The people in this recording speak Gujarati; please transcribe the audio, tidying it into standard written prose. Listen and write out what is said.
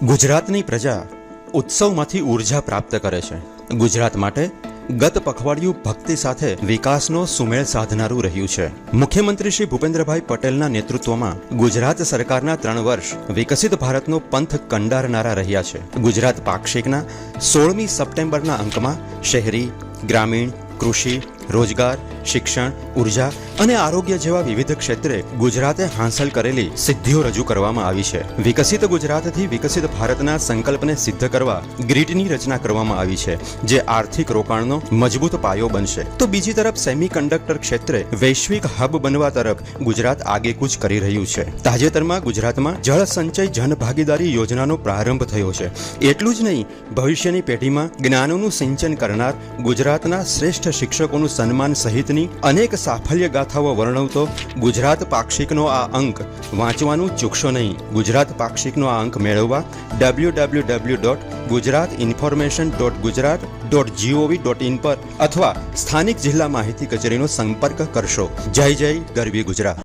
ગુજરાતની પ્રજા ઉત્સવમાંથી ઉર્જા પ્રાપ્ત કરે છે. ગુજરાત માટે ગત પખવાડિયું ભક્તિ સાથે વિકાસનો સુમેળ સાધનારું રહ્યું છે. મુખ્યમંત્રી શ્રી ભૂપેન્દ્રભાઈ પટેલના નેતૃત્વમાં ગુજરાત સરકારના 3 વર્ષ વિકસિત ભારતનો પંથ કંડારનારા રહ્યા છે. ગુજરાત પાક્ષિકના 16મી સપ્ટેમ્બરના અંકમાં શહેરી, ગ્રામીણ, કૃષિ, રોજગાર, શિક્ષણ, ઉર્જા અને આરોગ્ય જેવા વિવિધ ક્ષેત્રે ગુજરાતે હાંસલ કરેલી સિદ્ધિઓ રજૂ કરવામાં આવી છે. વિકસિત ગુજરાતથી વિકસિત ભારતના સંકલ્પને સિદ્ધ કરવા ગ્રીડની રચના કરવામાં આવી છે, જે આર્થિક રોકાણનો મજબૂત પાયો બનશે. તો બીજી તરફ સેમિકન્ડક્ટર ક્ષેત્રે વૈશ્વિક હબ બનવા તરફ ગુજરાત આગેકૂચ કરી રહ્યું છે. તાજેતરમાં ગુજરાતમાં જળ સંચય જન ભાગીદારી યોજનાનો પ્રારંભ થયો છે. એટલું જ નહીં, ભવિષ્યની પેઢીમાં જ્ઞાનોનું સિંચન કરનાર ગુજરાતના શ્રેષ્ઠ શિક્ષકોનું સન્માન સહિતની અનેક સાફલ્ય ગાથાઓ વર્ણવતો ગુજરાત પાક્ષિકનો આ અંક વાંચવાનું ચૂકશો નહીં. ગુજરાત પાક્ષિકનો આ અંક મેળવવા www.gujaratinformation.gujarat.gov.in પર અથવા સ્થાનિક જિલ્લા માહિતી કચેરીનો સંપર્ક કરશો. જય જય ગરવી ગુજરાત.